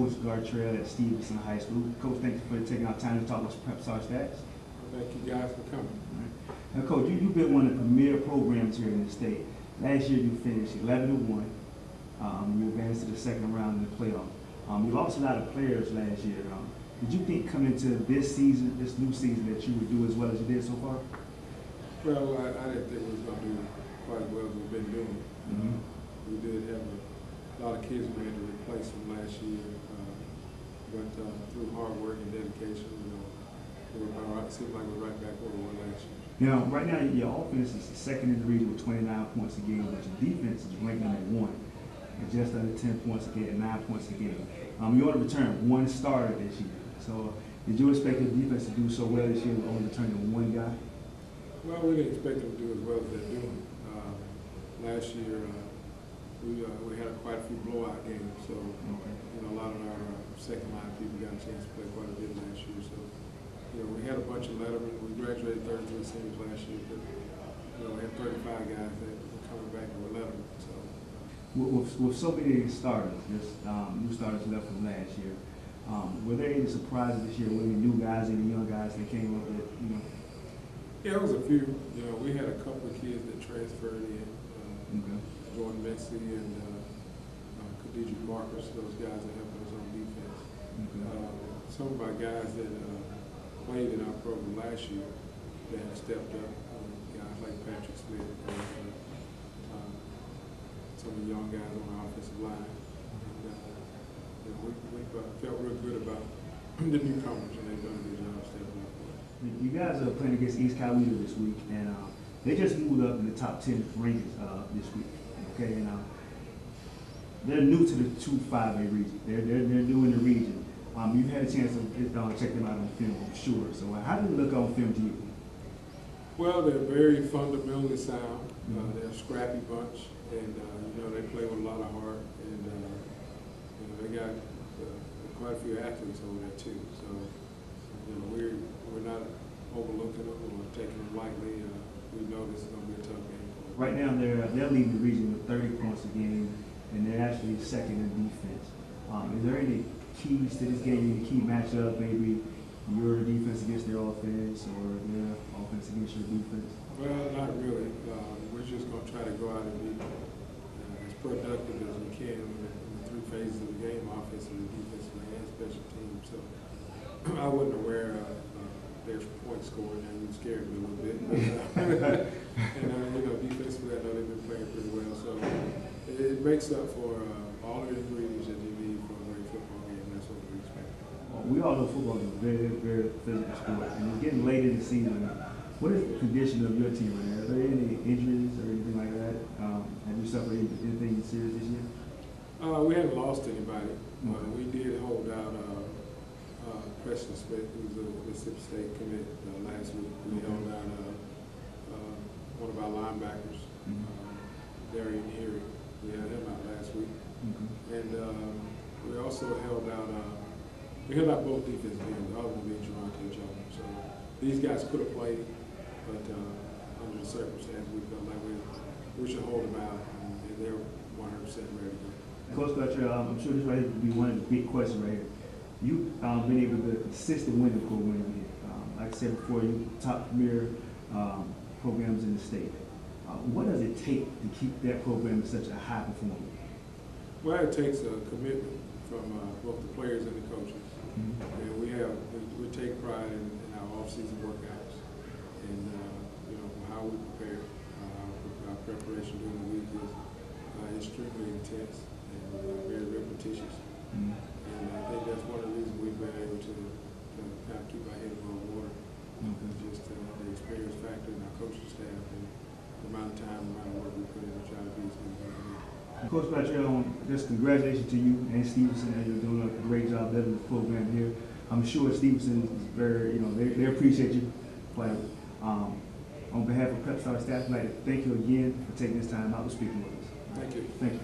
Coach Gartrell at Stephenson High School. Coach, thank you for taking our time to talk about Prep Star Stats. Thank you guys for coming. Now, Coach, you've been one of the premier programs here in the state. Last year you finished 11-1. You advanced to the second round in the playoff. You lost a lot of players last year. Did you think coming into this season, this new season, that you would do as well as you did so far? Well, I didn't think we was going to do quite as well as we've been doing. We did have a lot of kids we had to replace from last year, but through hard work and dedication, it seemed like we're right back where we were last year. Now, right now, your offense is second in the region with 29 points a game, but your defense is ranked number 1 at just under 10 points a game, 9 points a game. You only returned 1 starter this year. So, did you expect your defense to do so well this year with only returning 1 guy? Well, we didn't expect them to do as well as they're doing. Last year, we had quite a few blowout games, so a lot of our second line people got a chance to play quite a bit last year. So, we had a bunch of lettermen. We graduated 33 seniors last year, but we had 35 guys that were coming back and were lettermen. So, with so many starters, just new starters left from last year, were there any surprises this year? Were there new guys, any young guys that came up that Yeah, it was a few. We had a couple of kids that transferred in. Jordan Messi and Khadijah Marcus, those guys that helped us on defense. Some of our guys that played in our program last year that have stepped up, guys like Patrick Smith, some of the young guys on our offensive line. We felt real good about the newcomers, and they've done a good job stepping up. You guys are playing against East Coweta this week, and they just moved up in the top 10 rankings this week. Okay, and they're new to the 2-5A region. They're new in the region. You've had a chance to check them out on film, I'm sure. So how do they look on film to you? Well, they're very fundamentally sound. They're a scrappy bunch, and they play with a lot of heart, and they got quite a few athletes over there too. So we're not overlooking them or taking them lightly. We know this is going to be a tough game. Right now, they're leading the region with 30 points a game, and they're actually second in defense. Is there any keys to this game, any key matchup, maybe your defense against their offense or their offense against your defense? Well, not really. We're just going to try to go out and be as productive as we can in the 3 phases of the game, offensively, defensively, and special teams. So I wasn't aware there's point scoring, and it scared me a little bit. And defensively, I know they've been playing pretty well. So it makes up for all the ingredients that you need for a great football game. That's what we expect. We all know football is a very, very physical sport, and it's getting late in the season. What is the condition of your team right now? Are there any injuries or anything like that? Have you suffered anything serious this year? We haven't lost anybody. We did hold out Preston Smith, who's a Mississippi State commit last week. We held out one of our linebackers, Darian Erie. We had him out last week. And we also held out both defensive ends, the other one being Geronte Jones. So these guys could have played, but under the circumstances, we felt like we should hold them out, and they're 100% ready to go. Coach Gartrell, I'm sure this right here will be one of the big questions right here. You've been able to consistently win the program here. Like I said before, you top premier programs in the state. What does it take to keep that program such a high performer? Well, it takes a commitment from both the players and the coaches. And we take pride in our off-season workouts and how we prepare. Our preparation during the week is extremely intense and very repetitious. And I think that's one of the reasons we've been able to kind of keep our head above water. Just the experience factor in our coaching staff and the amount of time, the amount of work we put in to try to be as good as we can. Coach Gartrell, just congratulations to you and Stephenson, and you're doing a great job leading the program here. I'm sure Stephenson is very, they appreciate you. But on behalf of Prep Star staff, I'd like to thank you again for taking this time out to speak with us. Thank you. Thank you.